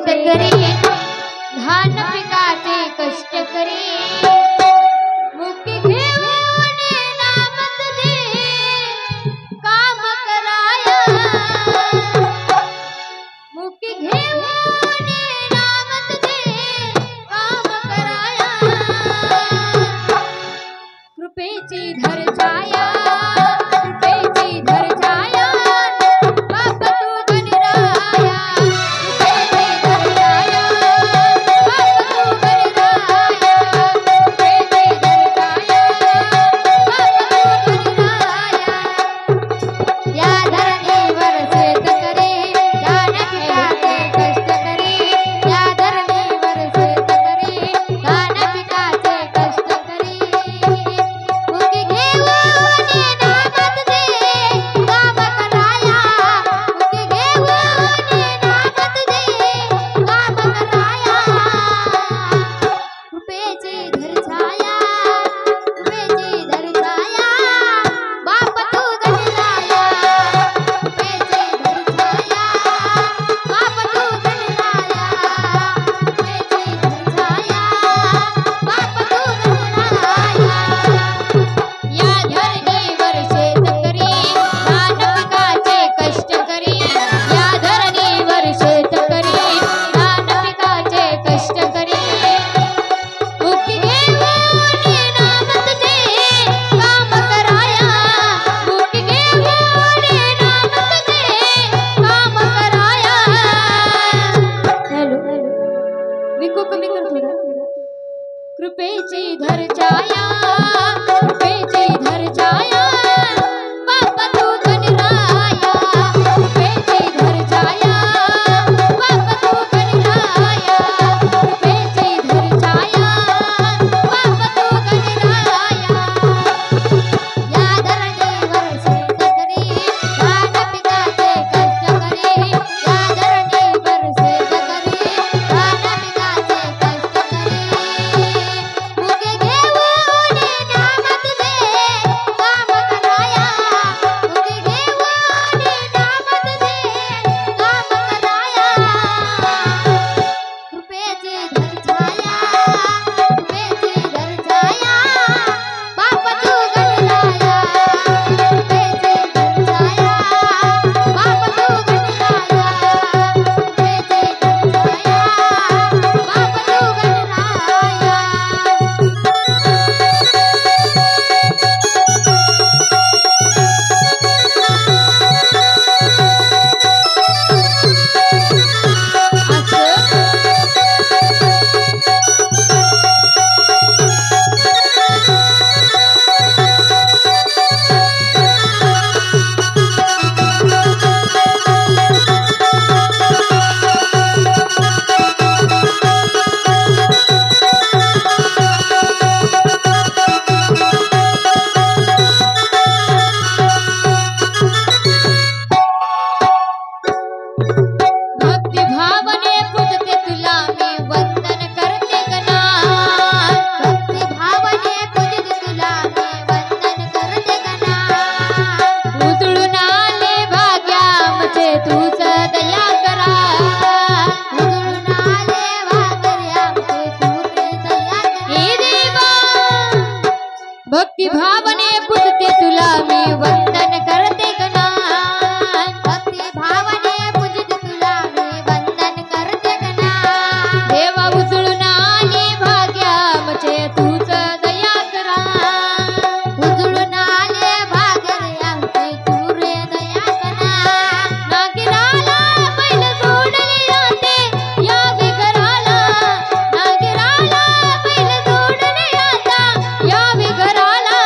शेतकरी धान पिकाचे कष्ट करी मुक्ती घेऊन नाम तुझे काम कराया मुक्ती घेऊन नाम तुझे काम कराया कृपेची धर छाया कृपेची धर छाया बाप तू गणराया कृपेची धर छाया बाप तू गणराया कृपेची धर छाया बाप तू गणराया या धरणीवर शेतकरी धान पिकाचे कष्ट करी या धरणीवर शेतकरी धान पिकाचे कष्ट करी मुक्ती घेऊन नाम तुझे काम कराया मुक्ती घेऊन नाम तुझे काम कराया कृपेची धर छाया कृपेची धर छाया बाप तू गणराया कृपेची धर छाया बाप तू गणराया कृपेची धर छाया बाप तू गणराया या धरणीवर शेतकरी धान पिकाचे कष्ट करी या धरणीवर शेतकरी धान पिकाचे कष्ट करी मुक्ती घेऊन नाम तुझे काम कराया मुक्ती घेऊन नाम तुझे काम कराया हॅलो विको कमी कर थोडा कृपेची धर छाया कृपेची धर छाया बाप तू गणराया कृपेची धर छाया बाप तू गणराया कृपेची धर छाया बाप तू गणराया या धरणीवर शेतकरी धान पिकाचे कष्ट करी या धरणीवर शेतकरी धान पिकाचे कष्ट करी मुक्ती घेऊन नाम तुझे काम कराया मुक्ती घेऊन नाम तुझे काम कराया कृपेची धर छाया कृपेची धर छाया बाप तू गणराया कृपेची धर छाया बाप तू गणराया कृपेची धर छाया बाप तू गणराया भक्ती भावने पूजते तुला मी वंदन करते गणा भक्ती भावने पूजते तुला मी वंदन करते गणा उजळून आले भाग्या आमचे तूच दया करा उजळून आले भाग्या आमचे तूच दया करा हे देवा भक्ती भावने पूजते तुला मी वंदन करते गणा भक्ती भावने पूजते तुला मी वंदन करते गणा देवा उजळून आले भाग्या आमचे तूच दया करा उजळून आले भाग्या आमचे तू रे दया करा नागिराला बैल जोडले राहते या विघराला नागिराला बैल जोडले राहता या विघराला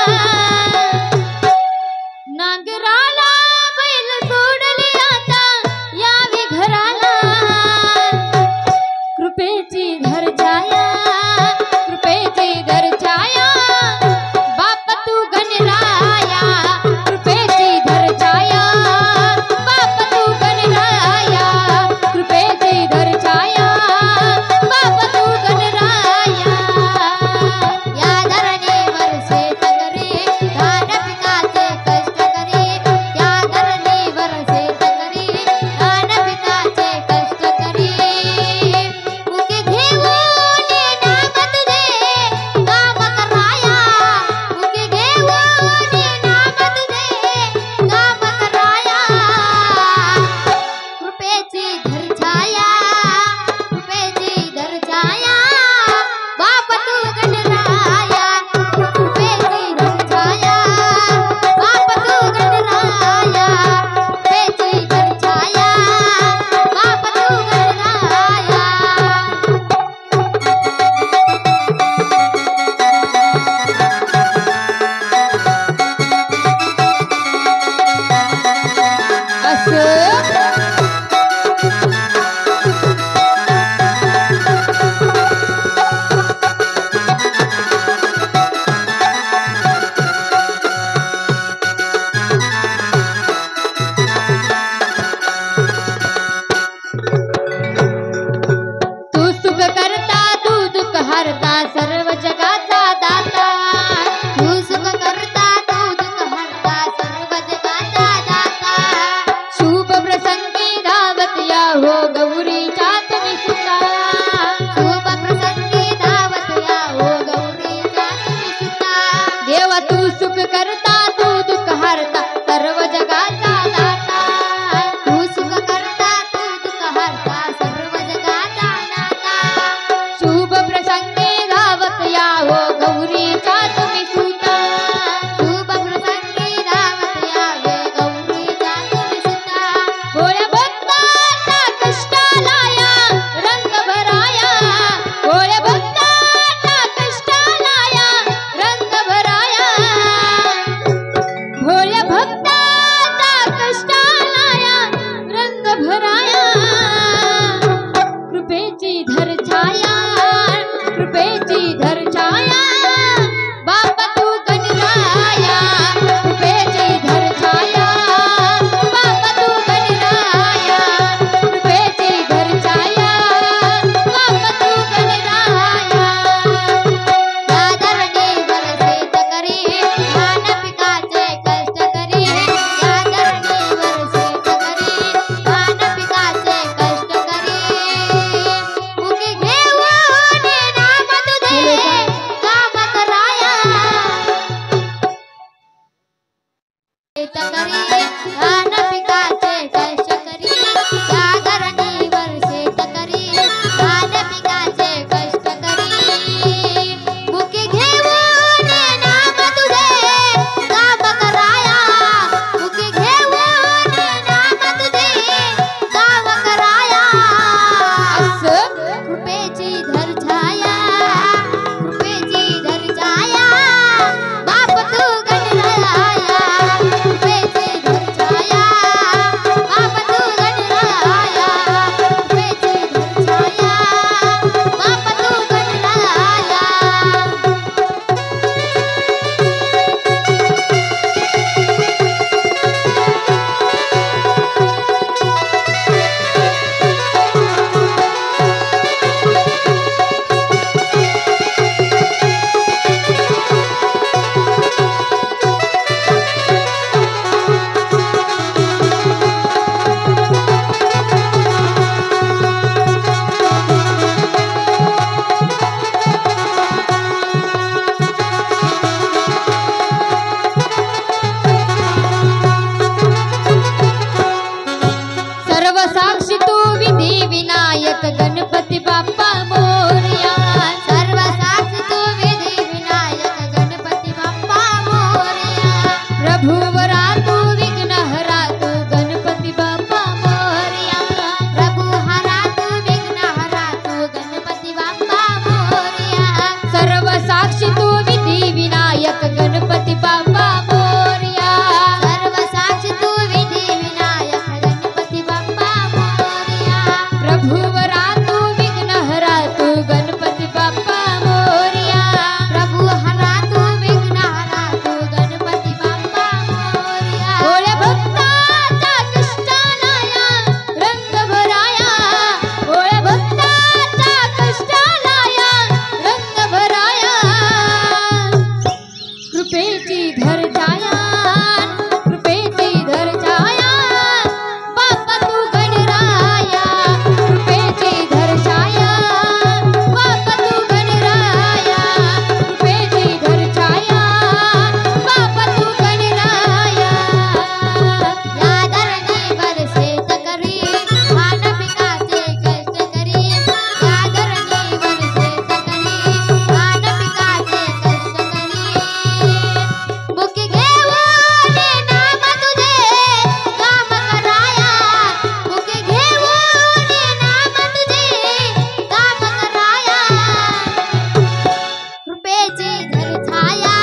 उभेची धर छाया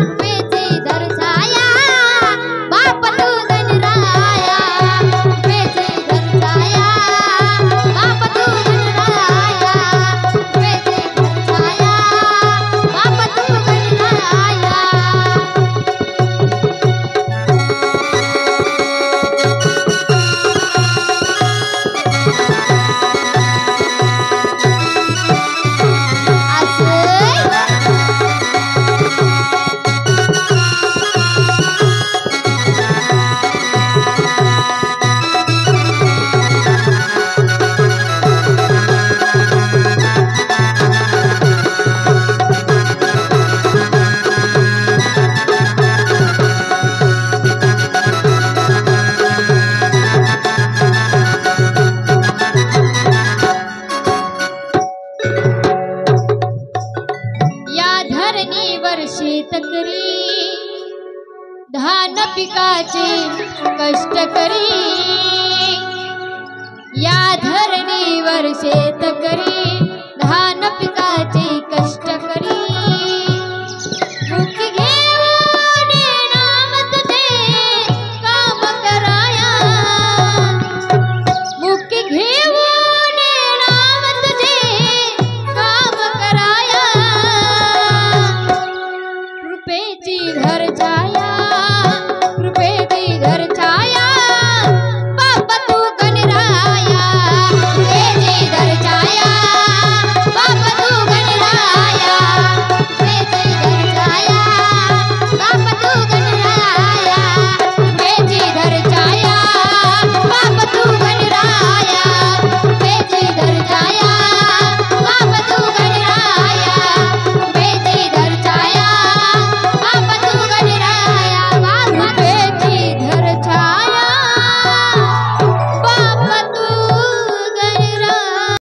उभेची धर छाया बाप तू गणराया उभेची धर छाया बाप तू गणराया उभेची धर छाया बाप तू गणराया शेतकरी धान पिकाचे कष्ट करी या धरणीवर शेतकरी धान पिकाचे